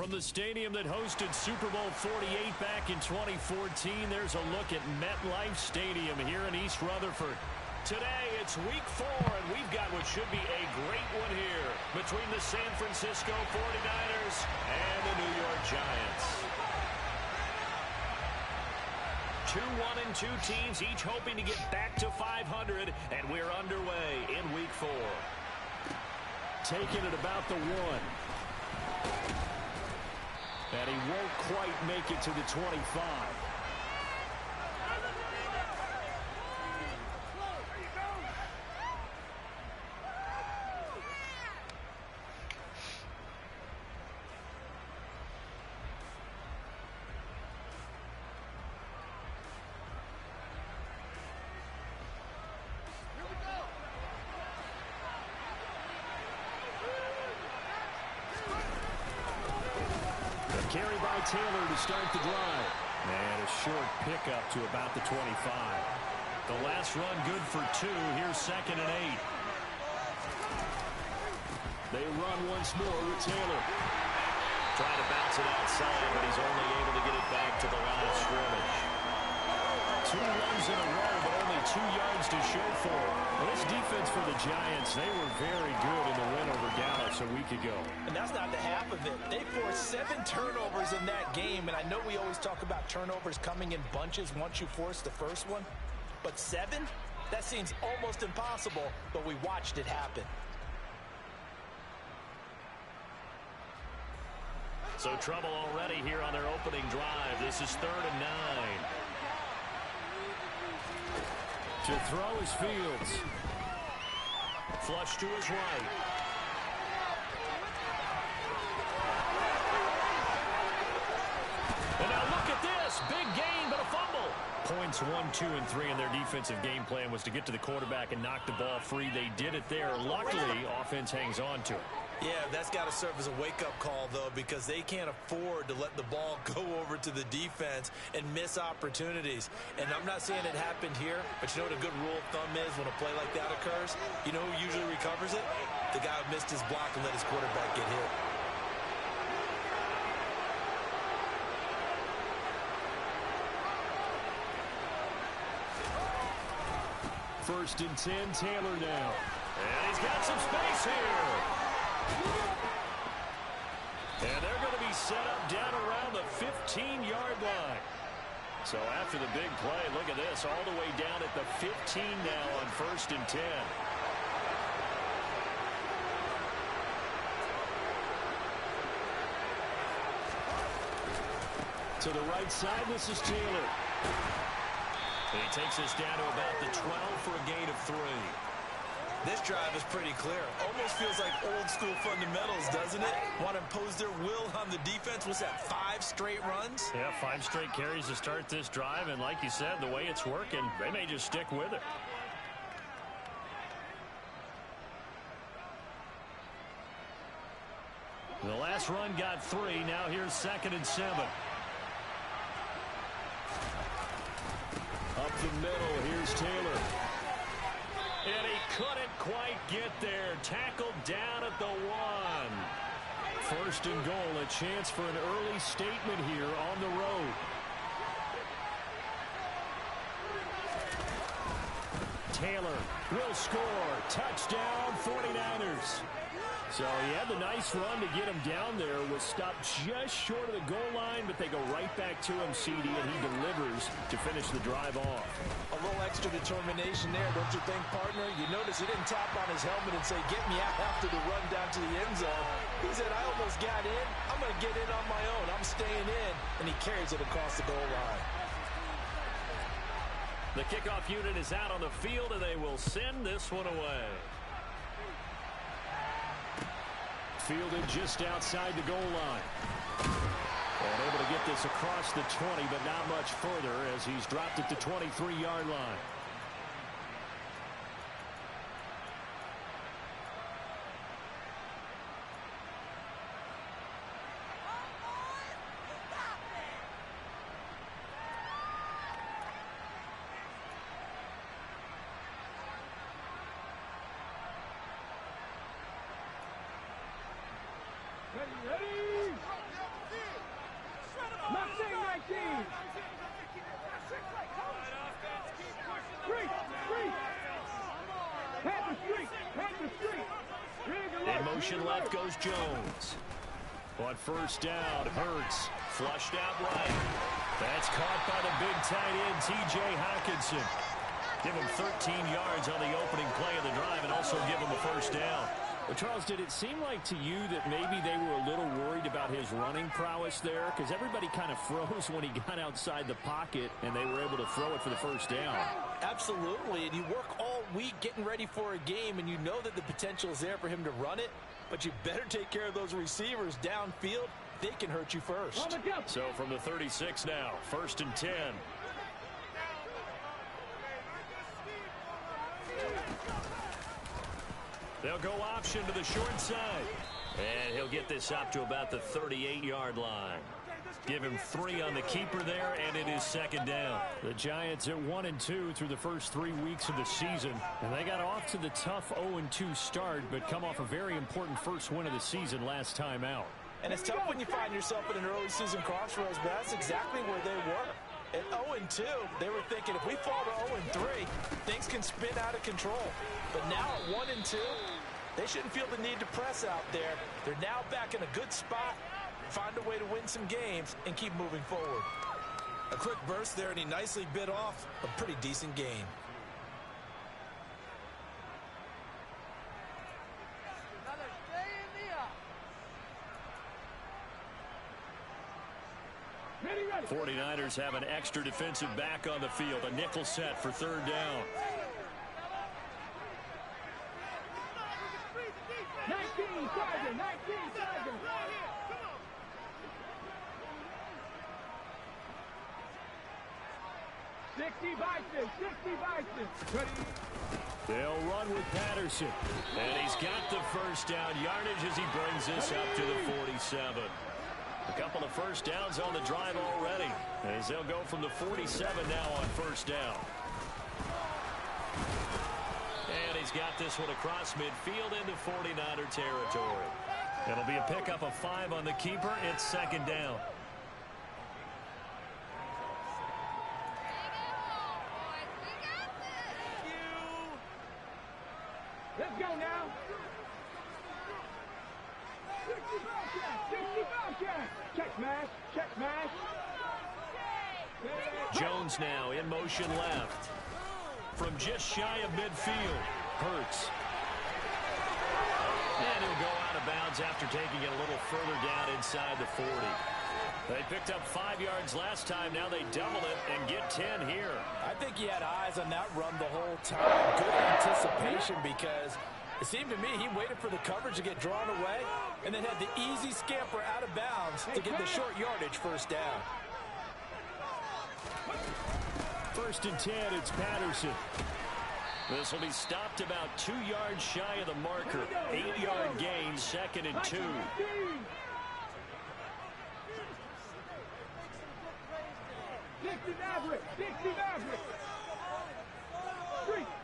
From the stadium that hosted Super Bowl 48 back in 2014, there's a look at MetLife Stadium here in East Rutherford. Today, it's Week 4, and we've got what should be a great one here between the San Francisco 49ers and the New York Giants. 2-1-2 teams, each hoping to get back to 500, and we're underway in Week 4. Taking it about the 1. And he won't quite make it to the 25. Carry by Taylor to start the drive. And a short pickup to about the 25. The last run good for 2. Here's 2nd and 8. They run once more with Taylor. Trying to bounce it outside, but he's only able to get it back to the line of scrimmage. 2 runs in a row, but only 2 yards to show for it. Well, this defense for the Giants, they were very good in the win over Dallas a week ago. And that's not the half of it. They forced 7 turnovers in that game, and I know we always talk about turnovers coming in bunches once you force the first one. But 7? That seems almost impossible, but we watched it happen. So trouble already here on their opening drive. This is 3rd and 9. To throw is Fields. Flush to his right. And now look at this. Big gain, but a fumble. Points 1, 2, and 3 in their defensive game plan was to get to the quarterback and knock the ball free. They did it there. Luckily, offense hangs on to it. Yeah, that's got to serve as a wake-up call, though, because they can't afford to let the ball go over to the defense and miss opportunities. And I'm not saying it happened here, but you know what a good rule of thumb is when a play like that occurs? You know who usually recovers it? The guy who missed his block and let his quarterback get hit. First and 10, Taylor now. And he's got some space here. And they're going to be set up down around the 15-yard line. So after the big play, look at this, all the way down at the 15 now on 1st and 10. To the right side, this is Taylor. And he takes us down to about the 12 for a gain of 3. This drive is pretty clear. Almost feels like old school fundamentals, doesn't it? Want to impose their will on the defense. What's that, 5 straight runs? Yeah, 5 straight carries to start this drive. And like you said, the way it's working, they may just stick with it. The last run got 3. Now here's 2nd and 7. Up the middle, here's Taylor. And he couldn't quite get there. Tackled down at the 1. 1st and goal, a chance for an early statement here on the road. Taylor will score. Touchdown, 49ers. So he had the nice run to get him down there. Was stopped just short of the goal line, but they go right back to him, CD, and he delivers to finish the drive off. A little extra determination there, don't you think, partner? You notice he didn't tap on his helmet and say, get me out after the run down to the end zone. He said, I almost got in. I'm going to get in on my own. I'm staying in. And he carries it across the goal line. The kickoff unit is out on the field, and they will send this one away. Fielded just outside the goal line. And able to get this across the 20, but not much further as he's dropped at the 23-yard line. motion left goes Jones. On first down, Hurts flushed out right. That's caught by the big tight end, T.J. Hockenson. Give him 13 yards on the opening play of the drive and also give him a first down. Well, Charles, did it seem like to you that maybe they were a little worried about his running prowess there? Because everybody kind of froze when he got outside the pocket, and they were able to throw it for the first down. Absolutely, and you work all week getting ready for a game, and you know that the potential is there for him to run it, but you better take care of those receivers downfield. They can hurt you first. So from the 36 now, 1st and 10. They'll go option to the short side. And he'll get this up to about the 38-yard line. Give him 3 on the keeper there, and it is 2nd down. The Giants at 1-2 through the first 3 weeks of the season. And they got off to the tough 0-2 start, but come off a very important first win of the season last time out. And it's tough when you find yourself in an early season crossroads, but that's exactly where they were. At 0-2, they were thinking if we fall to 0-3, things can spin out of control. But now at 1-2, they shouldn't feel the need to press out there. They're now back in a good spot, find a way to win some games, and keep moving forward. A quick burst there, and he nicely bit off a pretty decent gain. The 49ers have an extra defensive back on the field, a nickel set for 3rd down. 19 seconds. 60 Bison. They'll run with Patterson. And he's got the first down yardage as he brings this up to the 47. A couple of first downs on the drive already, as they'll go from the 47 now on 1st down. And he's got this one across midfield into 49er territory. It'll be a pickup of 5 on the keeper. It's 2nd down. Let's go now. 65 catch. Check smash. Jones now in motion left. From just shy of midfield, Hurts. And he'll go out of bounds after taking it a little further down inside the 40. They picked up 5 yards last time. Now they double it and get 10 here. I think he had eyes on that run the whole time. Good anticipation, because it seemed to me he waited for the coverage to get drawn away and then had the easy scamper out of bounds to get the short yardage first down. 1st and 10, it's Patterson. This will be stopped about 2 yards shy of the marker. 8-yard gain, 2nd and 2.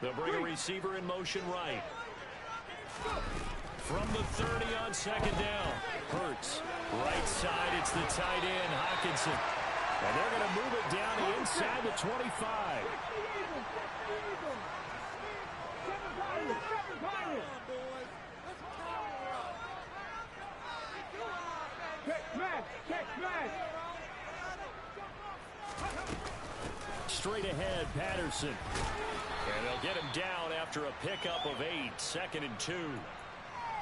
They'll bring a receiver in motion right. From the 30 on 2nd down. Hurts. Right side, it's the tight end, Hockenson. And they're going to move it down inside the 25. Straight ahead, Patterson. And they'll get him down after a pickup of 8, 2nd and 2.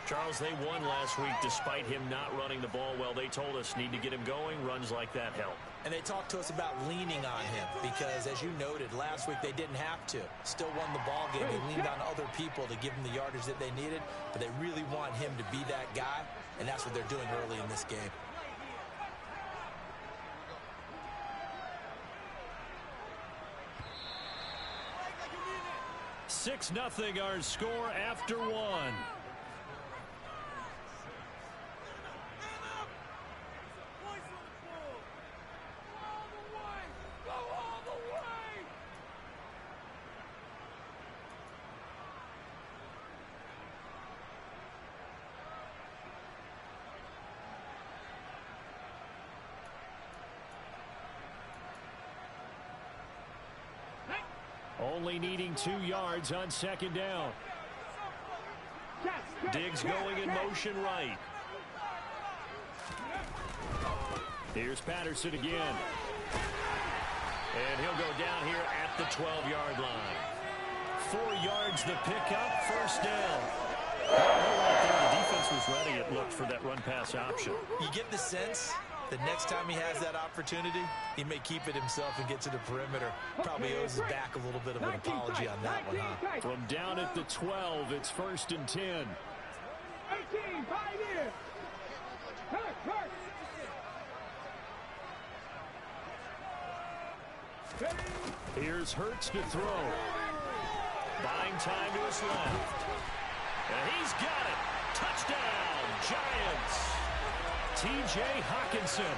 Charles, they won last week despite him not running the ball well. They told us need to get him going. Runs like that help. And they talked to us about leaning on him because, as you noted, last week they didn't have to. Still won the ball game. They leaned on other people to give them the yardage that they needed, but they really want him to be that guy, and that's what they're doing early in this game. Six nothing our score after 1. Only needing 2 yards on 2nd down. Diggs going in motion right. Here's Patterson again. And he'll go down here at the 12-yard line. 4 yards the pickup, first down. Right there, the defense was ready, it looked, for that run-pass option. You get the sense that next time he has that opportunity, he may keep it himself and get to the perimeter. Probably owes his back a little bit of an apology on that one, huh? From down at the 12, it's 1st and 10. 18, 5 here. Hurt. Here's Hurts to throw. Buying time to his left. And he's got it. Touchdown, Giants. T.J. Hawkinson,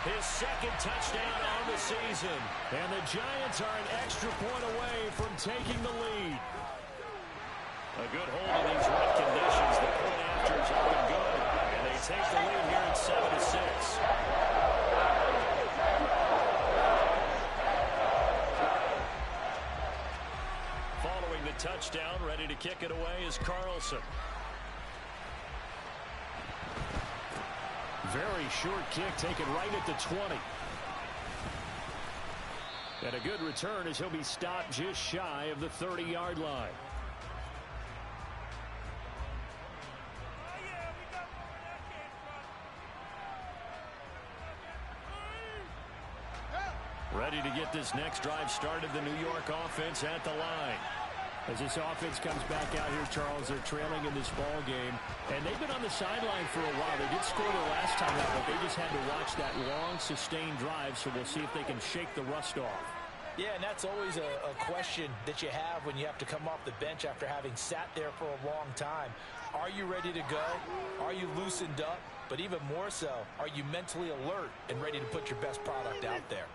his 2nd touchdown on the season. And the Giants are an extra point away from taking the lead. A good hold in these wet conditions. The point after's up and good. And they take the lead here at 7-6. Following the touchdown, ready to kick it away is Carlson. Very short kick taken right at the 20. And a good return as he'll be stopped just shy of the 30-yard line. Ready to get this next drive started, the New York offense at the line. As this offense comes back out here, Charles, they're trailing in this ball game. And they've been on the sideline for a while. They did score the last time out, but they just had to watch that long, sustained drive. So we'll see if they can shake the rust off. Yeah, and that's always a question that you have when you have to come off the bench after having sat there for a long time. Are you ready to go? Are you loosened up? But even more so, are you mentally alert and ready to put your best product out there?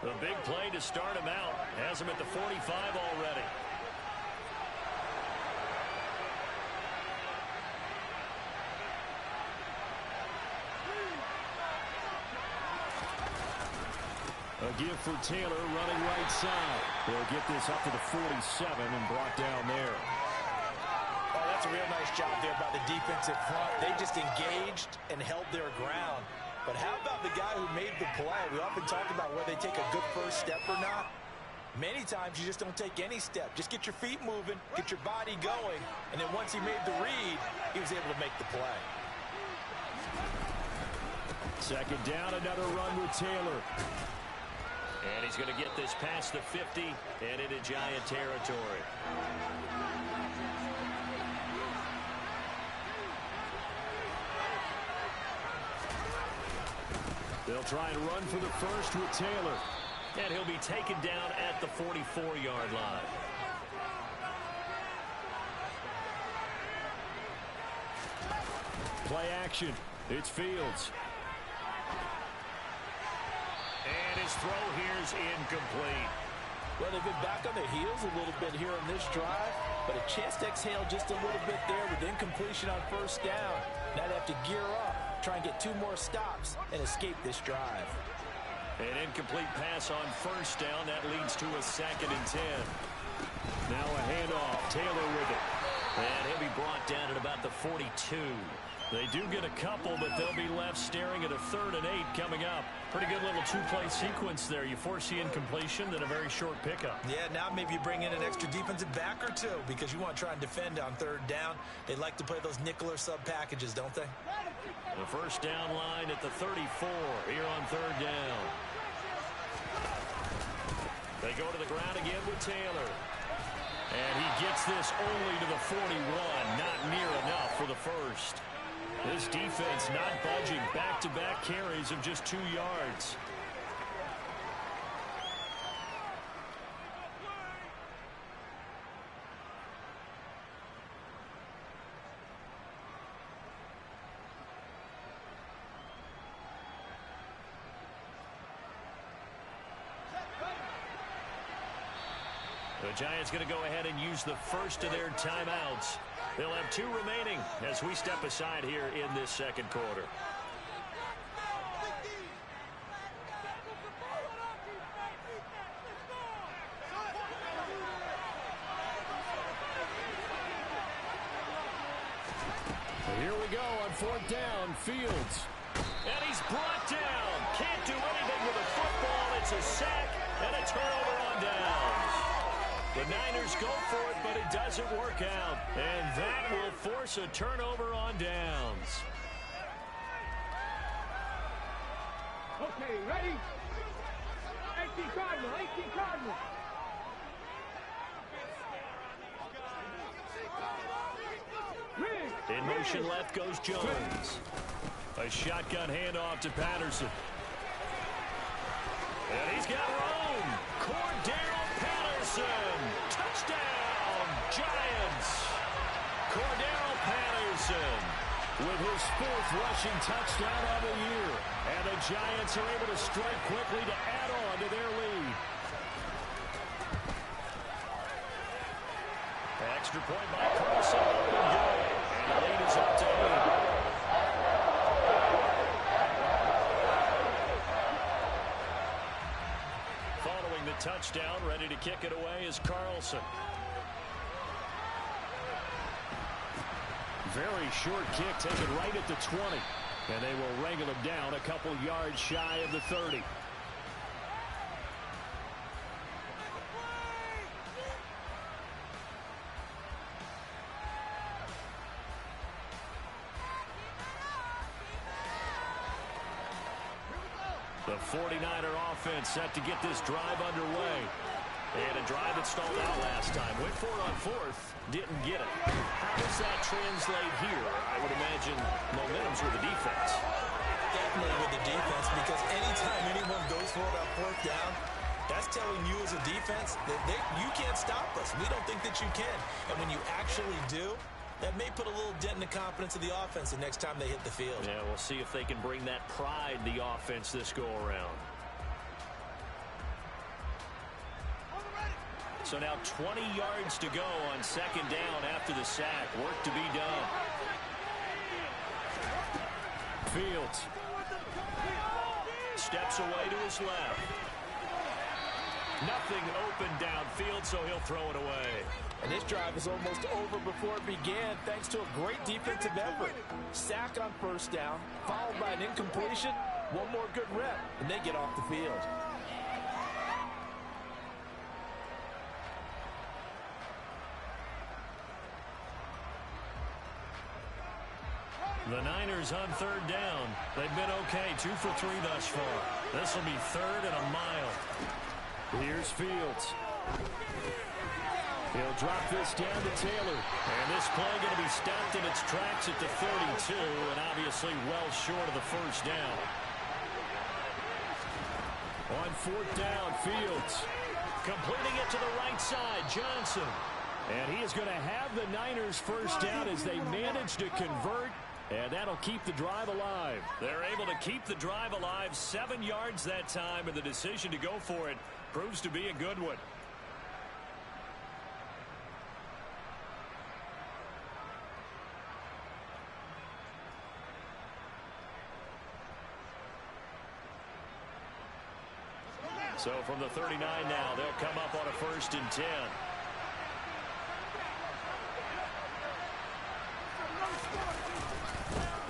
The big play to start him out. Has him at the 45 already. A give for Taylor running right side. They'll get this up to the 47 and brought down there. Oh, that's a real nice job there by the defensive front. They just engaged and held their ground. But how about the guy who made the play? We often talk about whether they take a good first step or not. Many times you just don't take any step. Just get your feet moving, get your body going, and then once he made the read, he was able to make the play. 2nd down, another run with Taylor. And he's going to get this past the 50 and into Giant territory. They'll try and run for the first with Taylor. And he'll be taken down at the 44-yard line. Play action. It's Fields. And his throw here's incomplete. Well, they've been back on their heels a little bit here on this drive, but a chance to exhale just a little bit there with incompletion on 1st down. Now they have to gear up, try and get 2 more stops, and escape this drive. An incomplete pass on 1st down. That leads to a 2nd and 10. Now a handoff. Taylor with it. And he'll be brought down at about the 42. They do get a couple, but they'll be left staring at a 3rd and 8 coming up. Pretty good little 2-play sequence there. You force the incompletion, then a very short pickup. Yeah, now maybe you bring in an extra defensive back or 2 because you want to try and defend on 3rd down. They like to play those nickel or sub packages, don't they? The 1st down line at the 34 here on 3rd down. They go to the ground again with Taylor. And he gets this only to the 41. Not near enough for the first. This defense not budging. Back-to-back carries of just 2 yards. The Giants going to go ahead and use the first of their timeouts. They'll have 2 remaining as we step aside here in this 2nd quarter. go on 4th down. Fields. And he's brought down. Can't do anything with a football. It's a sack and a turnover on downs. The Niners go for it, but it doesn't work out. And that will force a turnover on downs. Okay, ready? 18 Cardinal, 18 Cardinal. In motion left goes Jones. A shotgun handoff to Patterson. And he's got room. Cordero Patterson. Touchdown, Giants. Cordero Patterson with his 4th rushing touchdown of the year. And the Giants are able to strike quickly to add on to their lead. Extra point by Carson. And the lead is up to 8. Following the touchdown, ready to kick it away is Carlson. Very short kick taken right at the 20. And they will wrangle him down a couple yards shy of the 30. The 49er offense set to get this drive underway. And a drive that stalled out last time. Went for it on 4th. Didn't get it. How does that translate here? I would imagine momentum's with the defense. Definitely with the defense, because anytime anyone goes for it on 4th down, that's telling you as a defense that you can't stop us. We don't think that you can. And when you actually do, that may put a little dent in the confidence of the offense the next time they hit the field. Yeah, we'll see if they can bring that pride in the offense this go-around. So now 20 yards to go on 2nd down after the sack. Work to be done. Fields. Steps away to his left. Nothing open downfield, so he'll throw it away. And this drive is almost over before it began, thanks to a great defensive effort. Sack on 1st down, followed by an incompletion. One more good rep, and they get off the field. The Niners on 3rd down. They've been okay, 2 for 3 thus far. This will be 3rd and a mile. Here's Fields. He'll drop this down to Taylor. And this play going to be stopped in its tracks at the 32, and obviously well short of the 1st down. On 4th down, Fields. Completing it to the right side, Johnson. And he is going to have the Niners 1st down as they manage to convert. And that'll keep the drive alive. They're able to keep the drive alive, 7 yards that time, and the decision to go for it proves to be a good one. So from the 39 now, they'll come up on a 1st and 10.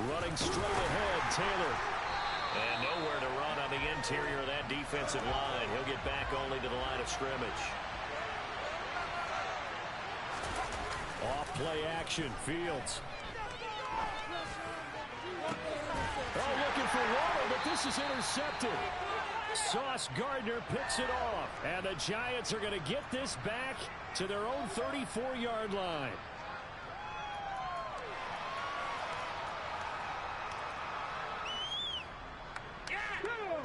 Running straight ahead, Taylor. And nowhere to run on the interior of that defensive line. He'll get back only to the line of scrimmage. Off play action, Fields. Oh, looking for water, but this is intercepted. Sauce Gardner picks it off. And the Giants are going to get this back to their own 34-yard line.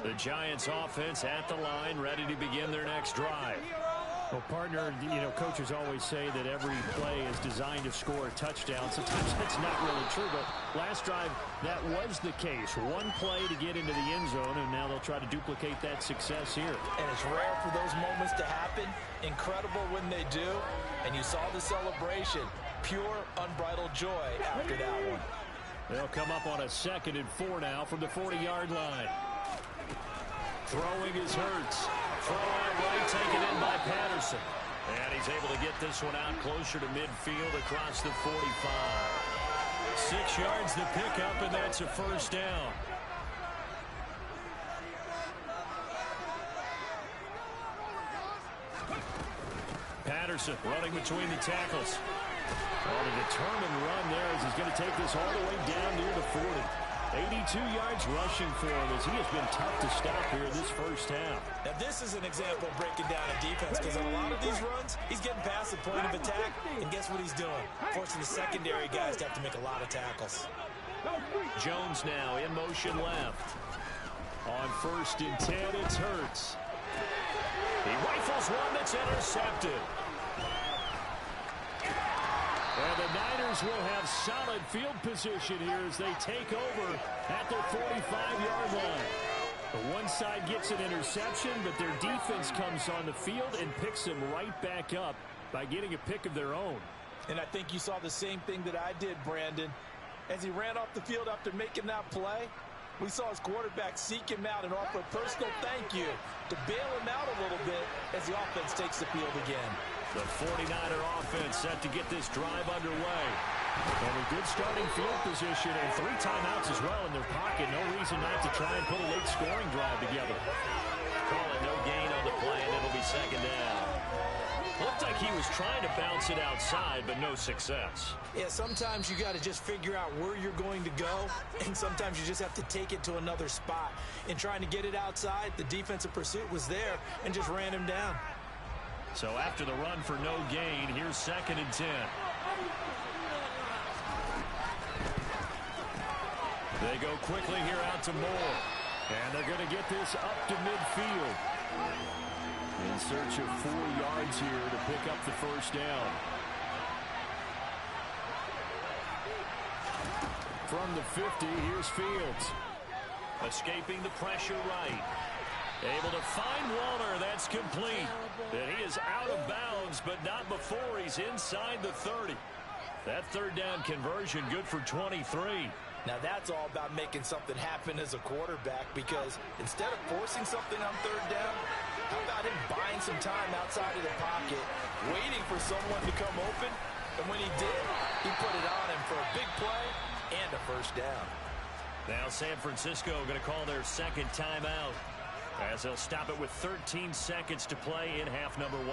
The Giants offense at the line, ready to begin their next drive. Well, partner, coaches always say that every play is designed to score a touchdown. Sometimes that's not really true, but last drive, that was the case. One play to get into the end zone, and now they'll try to duplicate that success here. And it's rare for those moments to happen. Incredible when they do. And you saw the celebration. Pure, unbridled joy after that one. They'll come up on a 2nd and 4 now from the 40-yard line. Throwing is Hurts. Throw out right, taken in by Patterson. And he's able to get this one out closer to midfield across the 45. 6 yards to pick up, and that's a first down. Patterson running between the tackles. On a determined run there as he's going to take this all the way down near the 40. 82 yards rushing for him as he has been tough to stop here this first half. Now this is an example of breaking down a defense, because on a lot of these runs, he's getting past the point of attack, and guess what he's doing? Forcing the secondary guys to have to make a lot of tackles. Jones now in motion left. On 1st and 10, it's Hurts. He rifles one that's intercepted. And the Niners will have solid field position here as they take over at their 45-yard line. The one side gets an interception, but their defense comes on the field and picks them right back up by getting a pick of their own. And I think you saw the same thing that I did, Brandon. As he ran off the field after making that play, we saw his quarterback seek him out and offer a personal thank you to bail him out a little bit as the offense takes the field again. The 49er offense set to get this drive underway. And a good starting field position and 3 timeouts as well in their pocket. No reason not to try and put a late scoring drive together. Call it no gain on the play, and it'll be second down. Looked like he was trying to bounce it outside, but no success. Yeah, sometimes you got to just figure out where you're going to go, and sometimes you just have to take it to another spot. In trying to get it outside, the defensive pursuit was there and just ran him down. So after the run for no gain, here's 2nd and 10. They go quickly here out to Moore. And they're going to get this up to midfield. In search of 4 yards here to pick up the first down. From the 50, here's Fields. Escaping the pressure right. Able to find Waller. That's complete. And he is out of bounds, but not before he's inside the 30. That 3rd down conversion good for 23. Now that's all about making something happen as a quarterback, because instead of forcing something on 3rd down, how about him buying some time outside of the pocket, waiting for someone to come open, and when he did, he put it on him for a big play and a first down. Now San Francisco going to call their 2nd timeout, as they'll stop it with 13 seconds to play in half number 1.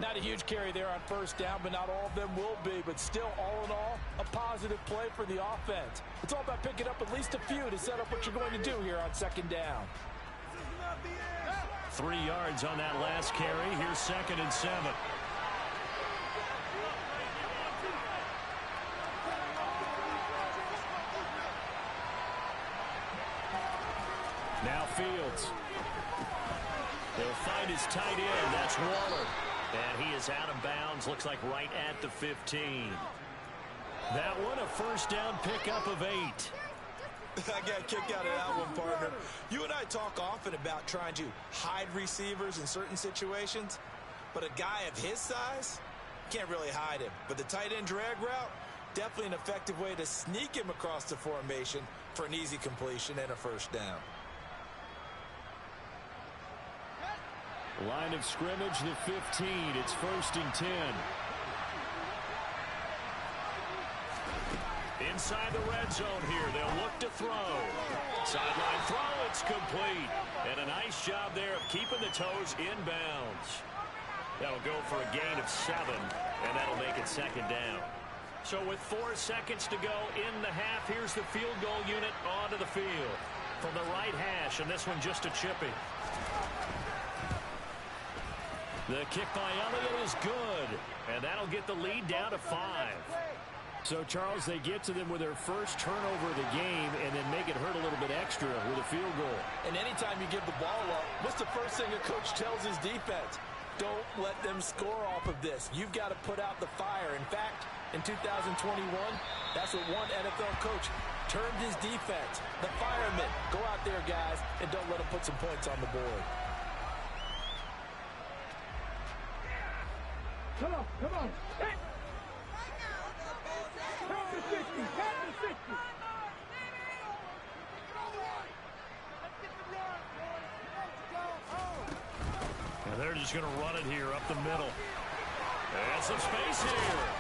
Not a huge carry there on 1st down, but not all of them will be. But still, all in all, a positive play for the offense. It's all about picking up at least a few to set up what you're going to do here on 2nd down. 3 yards on that last carry. Here's 2nd and 7. Now Fields. He'll find his tight end. That's Waller. And he is out of bounds. Looks like right at the 15. That one, a first down pickup of 8. I got a kick out of that one, partner. You and I talk often about trying to hide receivers in certain situations, but a guy of his size can't really hide him. But the tight end drag route, definitely an effective way to sneak him across the formation for an easy completion and a first down. Line of scrimmage, the 15. It's 1st and 10. Inside the red zone here. They'll look to throw. Sideline throw. It's complete. And a nice job there of keeping the toes in bounds. That'll go for a gain of 7. And that'll make it 2nd down. So with 4 seconds to go in the half, here's the field goal unit onto the field. From the right hash, and this one just a chippy. The kick by Elliott is good, and that'll get the lead down to 5. So, Charles, they get to them with their first turnover of the game and then make it hurt a little bit extra with a field goal. And anytime you give the ball up, what's the first thing a coach tells his defense? Don't let them score off of this. You've got to put out the fire. In fact, in 2021, that's what one NFL coach termed his defense. The firemen. Go out there, guys, and don't let them put some points on the board. Come on, come on. Hit. Count to 60, count to 60. And they're just going to run it here up the middle. And some space here.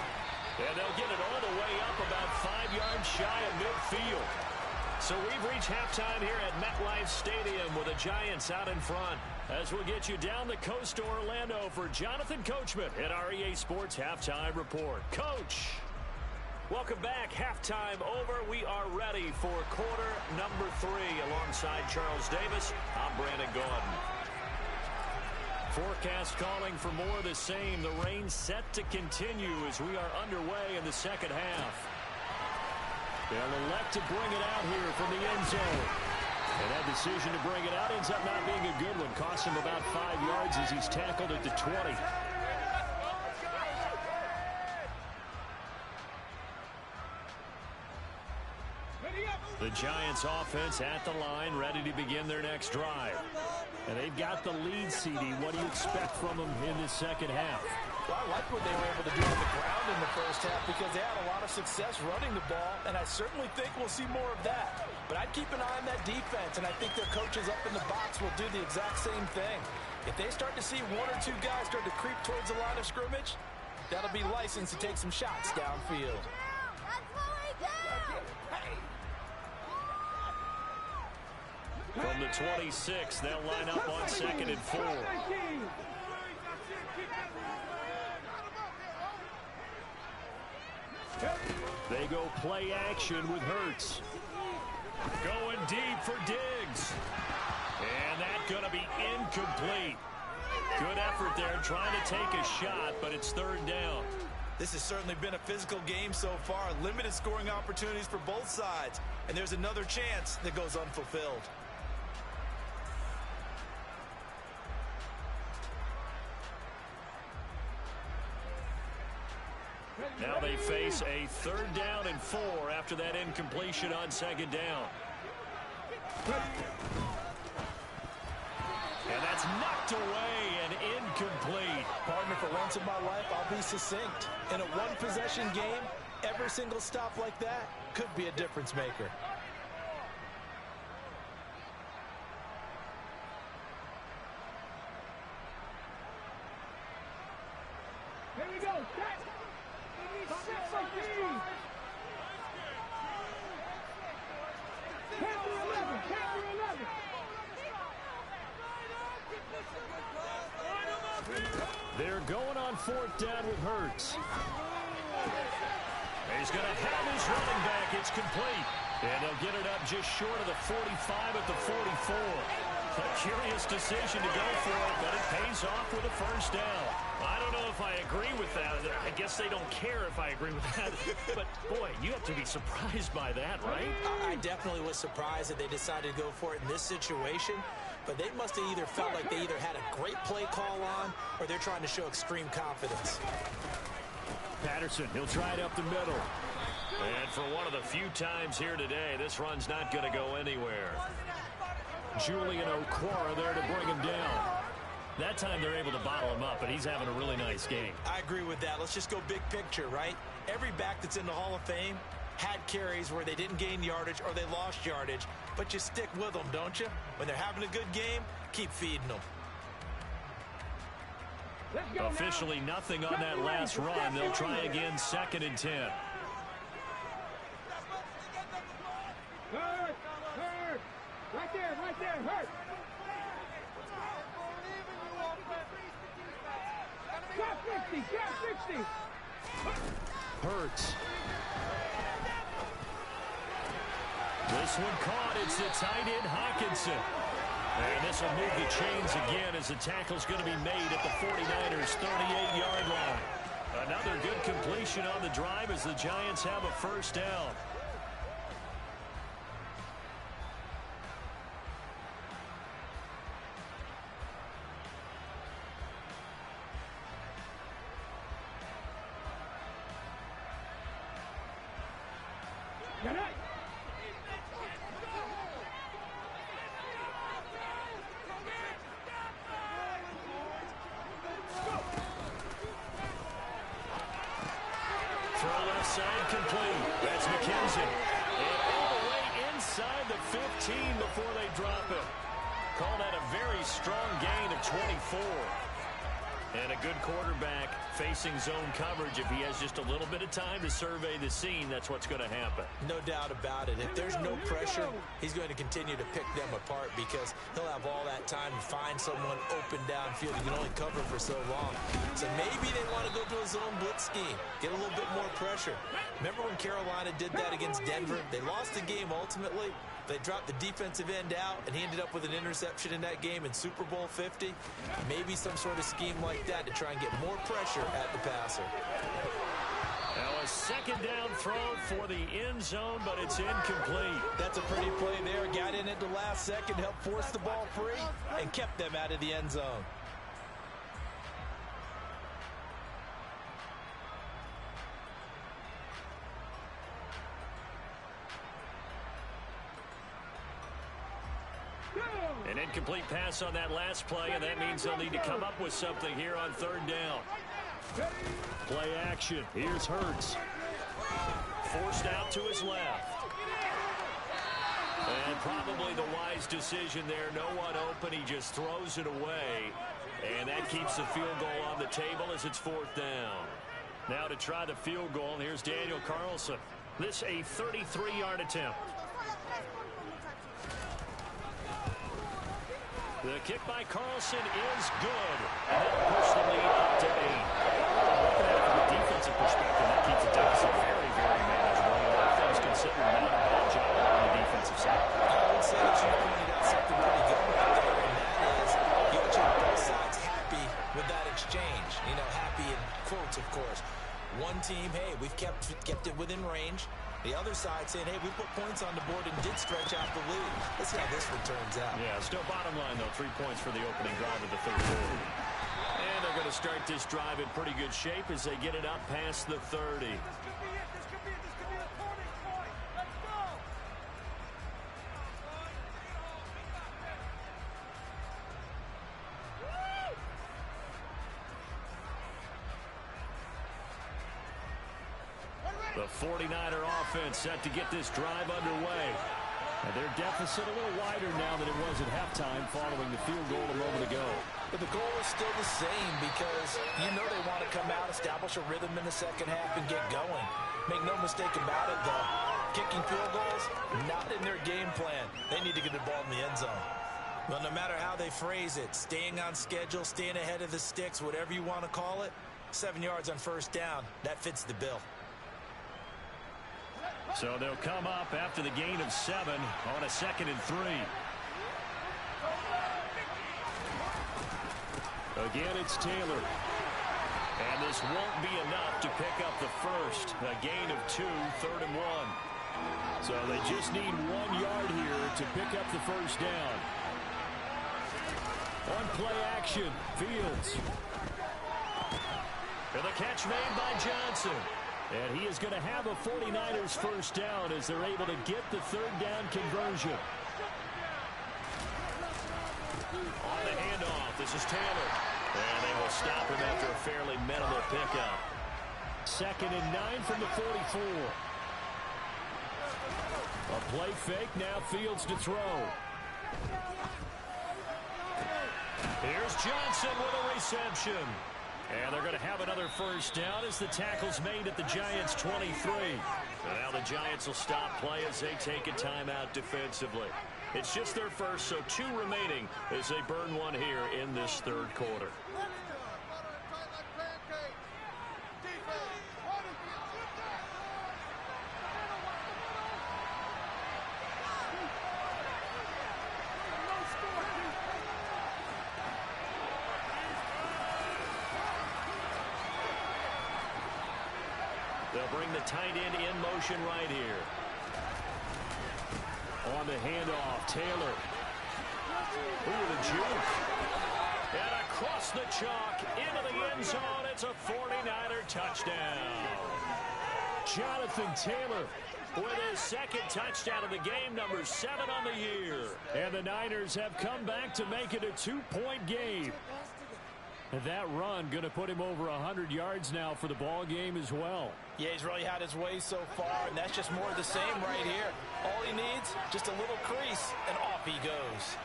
And they'll get it all the way up about 5 yards shy of midfield. So we've reached halftime here at MetLife Stadium with the Giants out in front. As we'll get you down the coast to Orlando for Jonathan Coachman at our EA Sports Halftime Report. Coach! Welcome back. Halftime over. We are ready for quarter number 3. Alongside Charles Davis, I'm Brandon Gaudin. Forecast calling for more of the same. The rain set to continue as we are underway in the second half. They'll elect to bring it out here from the end zone. And that decision to bring it out ends up not being a good one. Costs him about 5 yards as he's tackled at the 20. The Giants offense at the line, ready to begin their next drive. And they've got the lead, CD. What do you expect from them in the second half? Well, I like what they were able to do on the ground in the first half because they had a lot of success running the ball, and I certainly think we'll see more of that. But I'd keep an eye on that defense, and I think their coaches up in the box will do the exact same thing. If they start to see 1 or 2 guys start to creep towards the line of scrimmage, that'll be licensed to take some shots downfield. From the 26, they'll line up on 2nd and 4. They go play action with Hurts. Going deep for Diggs. And that's going to be incomplete. Good effort there trying to take a shot, but it's 3rd down. This has certainly been a physical game so far. Limited scoring opportunities for both sides. And there's another chance that goes unfulfilled. Now they face a 3rd down and 4 after that incompletion on 2nd down. And that's knocked away and incomplete. Partner, for once in my life, I'll be succinct. In a one-possession game, every single stop like that could be a difference maker. Here we go. They're going on 4th down with Hurts. He's going to have his running back. It's complete. And they'll get it up just short of the 45 at the 44. A curious decision to go for it, but it pays off with a 1st down. I don't know if I agree with that. I guess they don't care if I agree with that. But, boy, you have to be surprised by that, right? I definitely was surprised that they decided to go for it in this situation. But they must have either felt like they either had a great play call on or they're trying to show extreme confidence. Patterson, he'll try it up the middle. And for one of the few times here today, this run's not going to go anywhere. Julian Okwara there to bring him down. That time they're able to bottle him up, but he's having a really nice game. I agree with that. Let's just go big picture, right? Every back that's in the Hall of Fame had carries where they didn't gain yardage or they lost yardage, but you stick with them, don't you? When they're having a good game, keep feeding them. Officially nothing on that last run. They'll try again 2nd and 10. Hurt. Right there, hurt. Got 60. Hurts. This one caught. It's the tight end, Hawkinson. And this will move the chains again as the tackle's going to be made at the 49ers' 38-yard line. Another good completion on the drive as the Giants have a 1st down. Get it. Throw left side complete. That's McKenzie. And all the way inside the 15 before they drop it. Call that a very strong gain of 24. And a good quarterback facing zone coverage. If he has just a little bit of time to survey the scene, that's what's going to happen. No doubt about it. If there's no pressure, he's going to continue to pick them apart because he'll have all that time to find someone open downfield. He can only cover for so long. So maybe they want to go to a zone blitz scheme, get a little bit more pressure. Remember when Carolina did that against Denver? They lost the game ultimately. They dropped the defensive end out, and he ended up with an interception in that game in Super Bowl 50. Maybe some sort of scheme like that to try and get more pressure at the passer. Now a second down throw for the end zone, but it's incomplete. That's a pretty play there. Got in at the last second, helped force the ball free, and kept them out of the end zone. An incomplete pass on that last play, and that means they'll need to come up with something here on third down. Play action. Here's Hurts. Forced out to his left. And probably the wise decision there. No one open. He just throws it away. And that keeps the field goal on the table as it's fourth down. Now to try the field goal, here's Daniel Carlson. This a 33-yard attempt. The kick by Carlson is good. And that'll push the lead up to 8. Looking at it from a defensive perspective, that keeps the deficit very, very manageable. All things considered, not a bad job on the defensive side. I would say that you pointed out something pretty good right there, and that is you got both sides happy with that exchange. You know, happy in quotes, of course. One team, hey, we've kept it within range. The other side saying, hey, we put points on the board and did stretch out the lead. Let's see how this one turns out. Yeah, still bottom line, though. 3 points for the opening drive of the third quarter. And they're going to start this drive in pretty good shape as they get it up past the 30. The 49er offense set to get this drive underway. And their deficit a little wider now than it was at halftime following the field goal a moment ago. But the goal is still the same because you know they want to come out, establish a rhythm in the second half, and get going. Make no mistake about it, though. Kicking field goals, not in their game plan. They need to get the ball in the end zone. Well, no matter how they phrase it, staying on schedule, staying ahead of the sticks, whatever you want to call it, 7 yards on first down, that fits the bill. So they'll come up after the gain of 7 on a 2nd and 3. Again, it's Taylor. And this won't be enough to pick up the first. A gain of 2, 3rd and 1. So they just need 1 yard here to pick up the first down. On play action, Fields. And the catch made by Johnson. And he is going to have a 49ers first down as they're able to get the third down conversion. On the handoff, this is Taylor. And they will stop him after a fairly minimal pickup. 2nd and 9 from the 44. A play fake, now Fields to throw. Here's Johnson with a reception. And they're going to have another first down as the tackle's made at the Giants' 23. And now the Giants will stop play as they take a timeout defensively. It's just their first, so 2 remaining as they burn one here in this third quarter. They'll bring the tight end in motion right here. On the handoff, Taylor. Ooh, the juke. And across the chalk, into the end zone. It's a 49er touchdown. Jonathan Taylor with his 2nd touchdown of the game, number 7 on the year. And the Niners have come back to make it a 2-point game. And that run going to put him over 100 yards now for the ball game as well. Yeah, he's really had his way so far, and that's just more of the same right here. All he needs, just a little crease, and off he goes.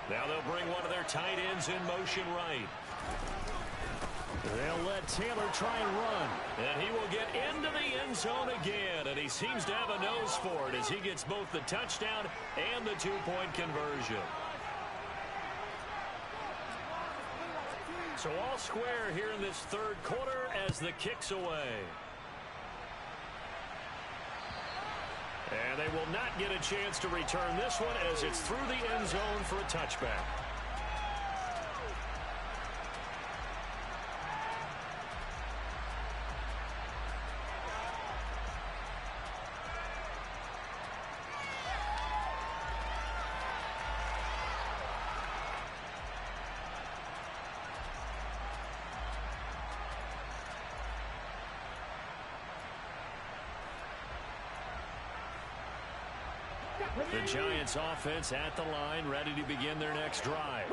Now they'll bring one of their tight ends in motion right. They'll let Taylor try and run. And he will get into the end zone again. And he seems to have a nose for it as he gets both the touchdown and the two-point conversion. So all square here in this third quarter as the kick's away. And they will not get a chance to return this one as it's through the end zone for a touchback. The Giants offense at the line, ready to begin their next drive.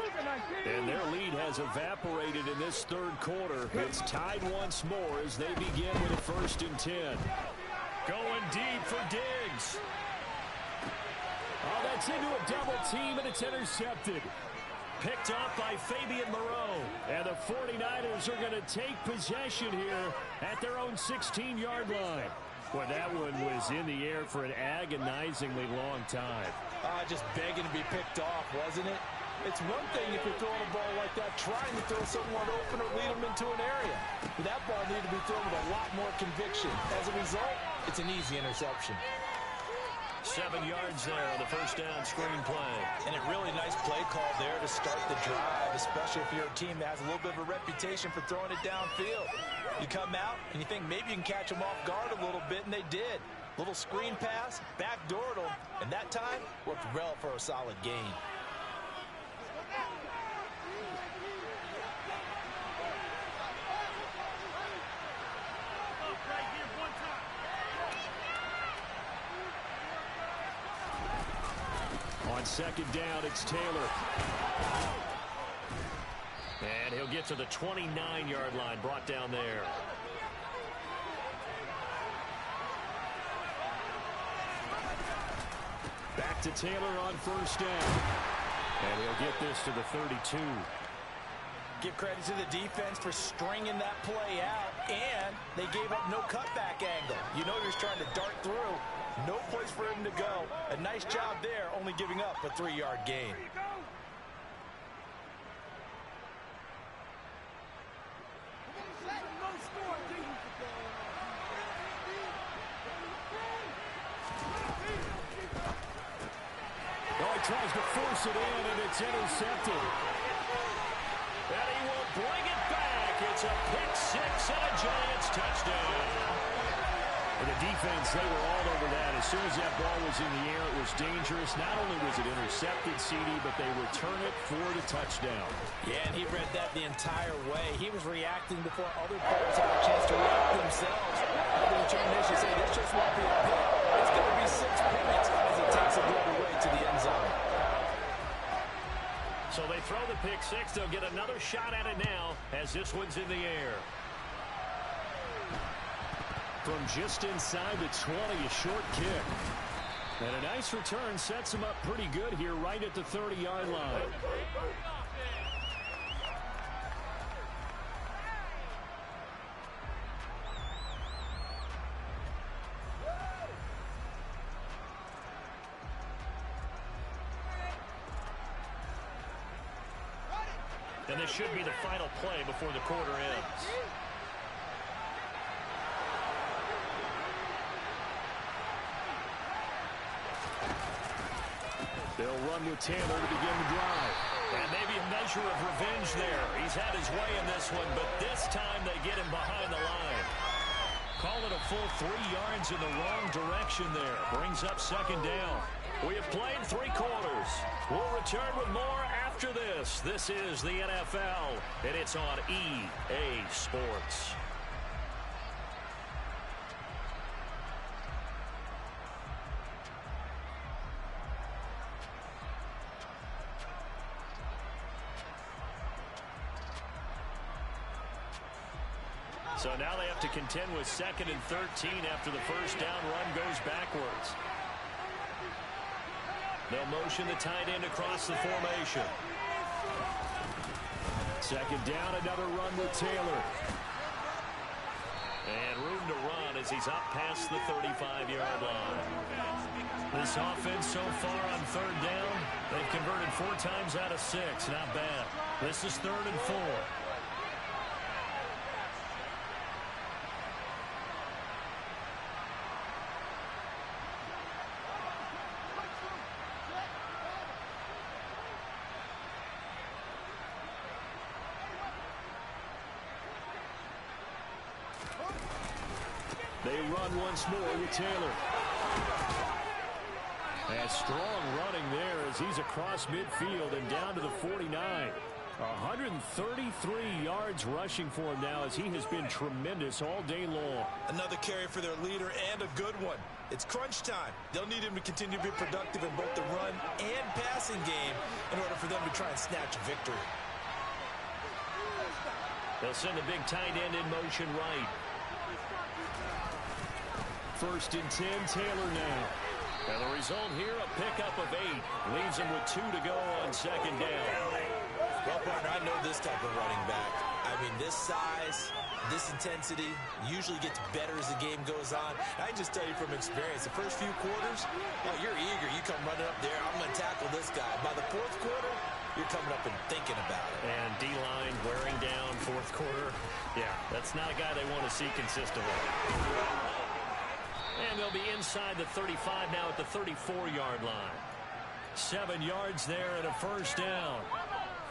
And their lead has evaporated in this third quarter. It's tied once more as they begin with a 1st and 10. Going deep for Diggs. Oh, that's into a double team, and it's intercepted. Picked up by Fabian Moreau. And the 49ers are going to take possession here at their own 16-yard line. Well, that one was in the air for an agonizingly long time. Just begging to be picked off, wasn't it? It's one thing if you're throwing a ball like that, trying to throw someone open or lead them into an area. But that ball needed to be thrown with a lot more conviction. As a result, it's an easy interception. 7 yards there on the first down screenplay. And a really nice play call there to start the drive, especially if you're a team that has a little bit of a reputation for throwing it downfield. You come out and you think maybe you can catch them off guard a little bit, and they did. Little screen pass, backdoored them, and that time worked well for a solid gain. On 2nd down, it's Taylor. And he'll get to the 29-yard line, brought down there. Back to Taylor on 1st down. And he'll get this to the 32. Give credit to the defense for stringing that play out, and they gave up no cutback angle. You know he was trying to dart through. No place for him to go. A nice job there, only giving up a 3-yard gain. Oh, he tries to force it in, and it's intercepted. And he will bring it back. It's a pick-6 and a Giants touchdown. And the defense, they were all over that. As soon as that ball was in the air, it was dangerous. Not only was it intercepted, CD, but they return it for the touchdown. Yeah, and he read that the entire way. He was reacting before other players had a chance to react themselves. The determination say this just won't be a pick. It's going to be 6 points as it takes it the other way to the end zone. So they throw the pick-6. They'll get another shot at it now as this one's in the air. From just inside the 20, a short kick. And a nice return sets him up pretty good here right at the 30-yard line. And this should be the final play before the quarter ends. They'll run with Taylor to begin the drive. And maybe a measure of revenge there. He's had his way in this one, but this time they get him behind the line. Call it a full 3 yards in the wrong direction there. Brings up 2nd down. We have played 3 quarters. We'll return with more after this. This is the NFL, and it's on EA Sports. So now they have to contend with 2nd and 13 after the first down run goes backwards. They'll motion the tight end across the formation. Second down, another run with Taylor. And room to run as he's up past the 35-yard line. This offense so far on third down, they've converted 4 times out of 6. Not bad. This is 3rd and 4. They run once more with Taylor. And strong running there as he's across midfield and down to the 49. 133 yards rushing for him now as he has been tremendous all day long. Another carry for their leader and a good one. It's crunch time. They'll need him to continue to be productive in both the run and passing game in order for them to try and snatch a victory. They'll send a big tight end in motion right. 1st and 10, Taylor now. And the result here, a pickup of 8. Leaves him with 2 to go on 2nd down. Well, partner, I know this type of running back. I mean, this size, this intensity usually gets better as the game goes on. I just tell you from experience, the first few quarters, well, you're eager. You come running up there, I'm going to tackle this guy. By the 4th quarter, you're coming up and thinking about it. And D-line wearing down 4th quarter. Yeah, that's not a guy they want to see consistently. And they'll be inside the 35 now at the 34-yard line. 7 yards there and a 1st down.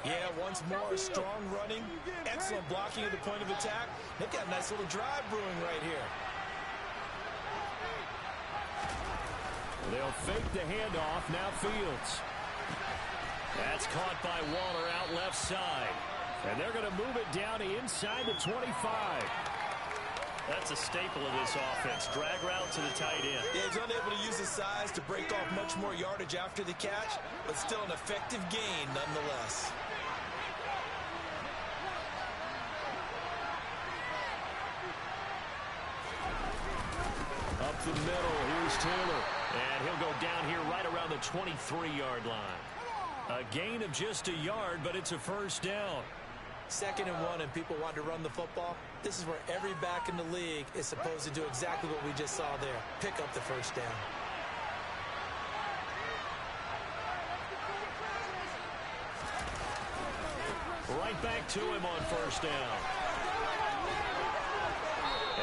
Yeah, once more, strong running, excellent blocking at the point of attack. They've got a nice little drive brewing right here. They'll fake the handoff, now Fields. That's caught by Waller out left side. And they're going to move it down to inside the 25. That's a staple of this offense. Drag route to the tight end. Yeah, he's unable to use his size to break off much more yardage after the catch, but still an effective gain nonetheless. Up the middle, here's Taylor. And he'll go down here right around the 23-yard line. A gain of just a yard, but it's a 1st down. 2nd and 1, and people want to run the football. This is where every back in the league is supposed to do exactly what we just saw there. Pick up the 1st down. Right back to him on 1st down.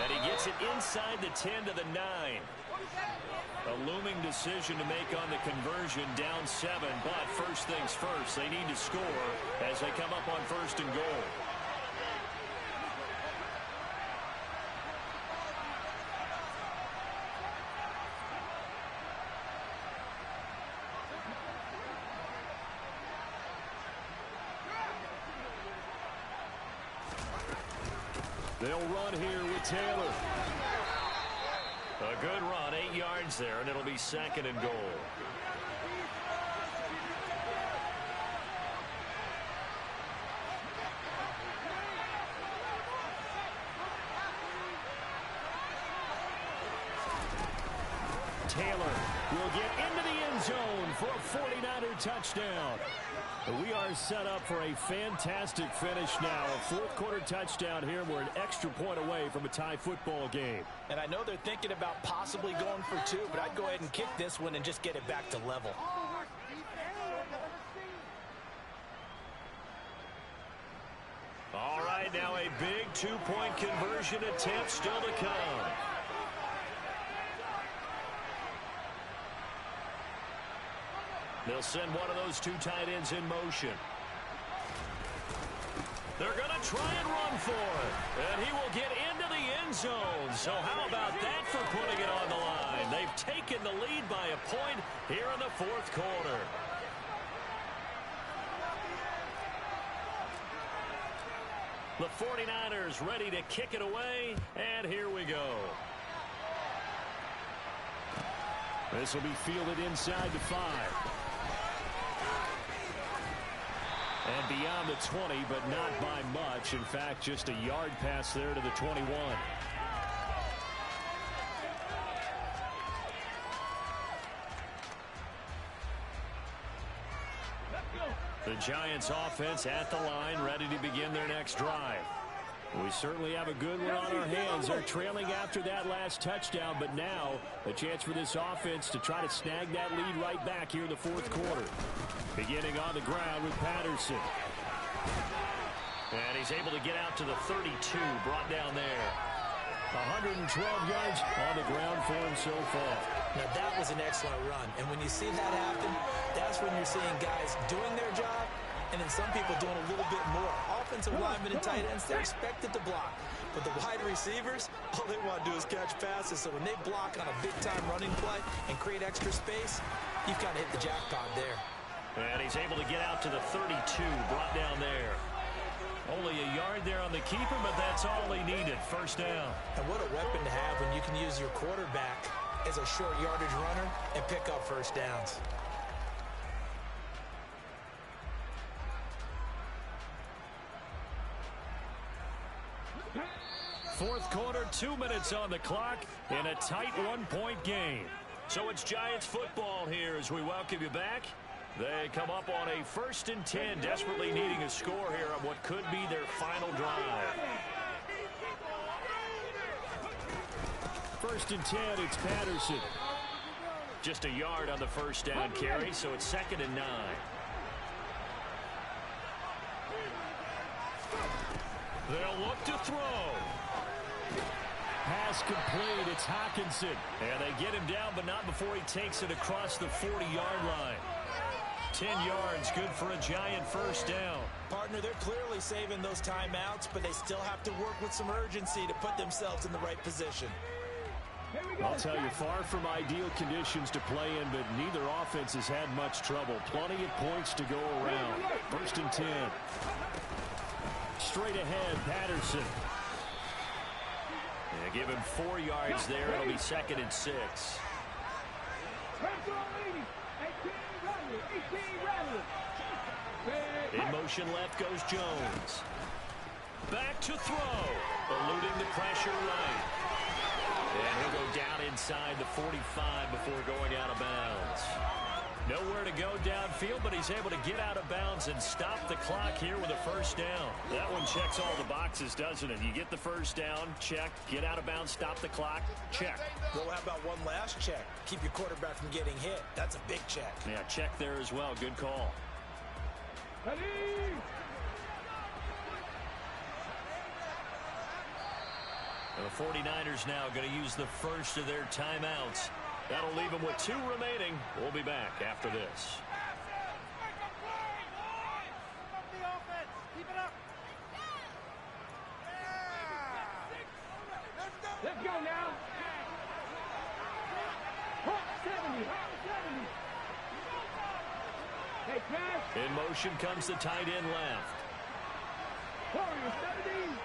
And he gets it inside the 10 to the 9. A looming decision to make on the conversion, down 7, but first things first, they need to score as they come up on 1st and goal. They'll run here with Taylor. A good run, 8 yards there, and it'll be 2nd and goal. Taylor will get into the end zone for a 49er touchdown. We are set up for a fantastic finish now. A 4th quarter touchdown here. We're an extra point away from a tie football game. And I know they're thinking about possibly going for 2, but I'd go ahead and kick this one and just get it back to level. All right, now a big 2-point conversion attempt still to come. They'll send one of those 2 tight ends in motion. They're going to try and run for it. And he will get into the end zone. So how about that for putting it on the line? They've taken the lead by a point here in the 4th quarter. The 49ers ready to kick it away. And here we go. This will be fielded inside the 5. And beyond the 20, but not by much. In fact, just a yard pass there to the 21. The Giants offense at the line, ready to begin their next drive. We certainly have a good one on our hands. They're trailing after that last touchdown, but now a chance for this offense to try to snag that lead right back here in the fourth quarter. Beginning on the ground with Patterson. And he's able to get out to the 32, brought down there. 112 yards on the ground for him so far. Now, that was an excellent run. And when you see that happen, that's when you're seeing guys doing their job and then some people doing a little bit more. Offensive linemen and tight ends, they're expected to block. But the wide receivers, all they want to do is catch passes. So when they block on a big-time running play and create extra space, you've got to hit the jackpot there. And he's able to get out to the 32, brought down there. Only a yard there on the keeper, but that's all he needed. First down. And what a weapon to have when you can use your quarterback as a short yardage runner and pick up first downs. Fourth quarter, 2 minutes on the clock in a tight one-point game. So it's Giants football here as we welcome you back. They come up on a 1st and 10, desperately needing a score here on what could be their final drive. 1st and 10, it's Patterson. Just a yard on the first down carry, so it's 2nd and 9. They'll look to throw. Pass complete. It's Hockenson. And they get him down, but not before he takes it across the 40-yard line. 10 yards, good for a Giant first down. Partner, they're clearly saving those timeouts, but they still have to work with some urgency to put themselves in the right position. I'll tell you, far from ideal conditions to play in, but neither offense has had much trouble. Plenty of points to go around. 1st and 10. Straight ahead, Patterson. Yeah, give him 4 yards there. It'll be 2nd and 6. In motion left goes Jones. Back to throw. Eluding the pressure right. And he'll go down inside the 45 before going out of bounds. Nowhere to go downfield, but he's able to get out of bounds and stop the clock here with a first down. That one checks all the boxes, doesn't it? You get the first down, check. Get out of bounds, stop the clock, check. Well, how about one last check? Keep your quarterback from getting hit. That's a big check. Yeah, check there as well. Good call. Ready? The 49ers now going to use the first of their timeouts. That'll leave them with 2 remaining. We'll be back after this. Let's go now. 70. Hey, pass. In motion comes the tight end left. Warriors, 70.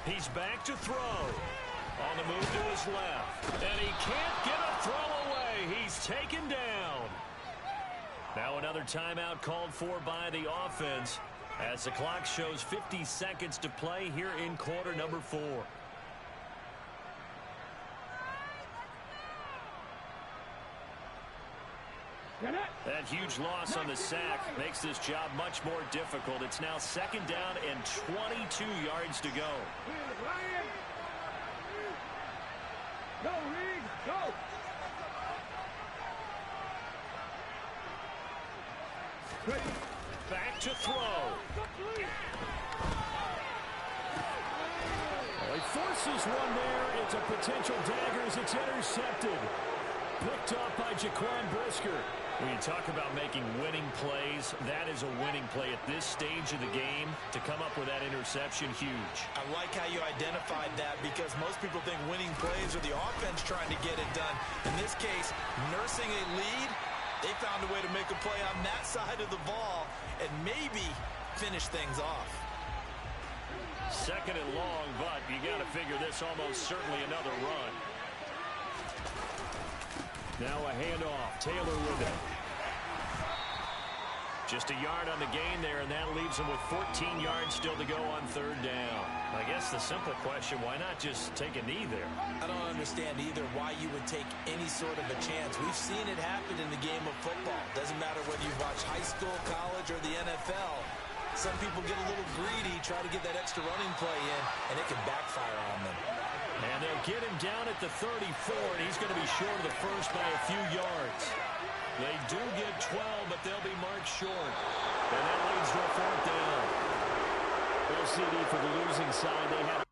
He's back to throw. On the move to his left. And he can't get a throw away. He's taken down. Now another timeout called for by the offense as the clock shows 50 seconds to play here in quarter number 4. That huge loss on the sack makes this job much more difficult. It's now 2nd down and 22 yards to go. Go, Reed, go. Back to throw. Well, he forces one there. It's a potential dagger as it's intercepted. Picked up by Jaquan Brisker. When you talk about making winning plays, that is a winning play at this stage of the game. To come up with that interception, huge. I like how you identified that because most people think winning plays are the offense trying to get it done. In this case, nursing a lead, they found a way to make a play on that side of the ball and maybe finish things off. 2nd and long, but you got to figure this almost certainly another run. Now a handoff. Taylor with it. Just a yard on the gain there, and that leaves him with 14 yards still to go on third down. I guess the simple question, why not just take a knee there? I don't understand either why you would take any sort of a chance. We've seen it happen in the game of football. Doesn't matter whether you watch high school, college, or the NFL. Some people get a little greedy, try to get that extra running play in, and it can backfire on them. And they'll get him down at the 34, and he's going to be short of the first by a few yards. They do get 12, but they'll be marked short. And that leads to a fourth down. Well, CD, for the losing side, they had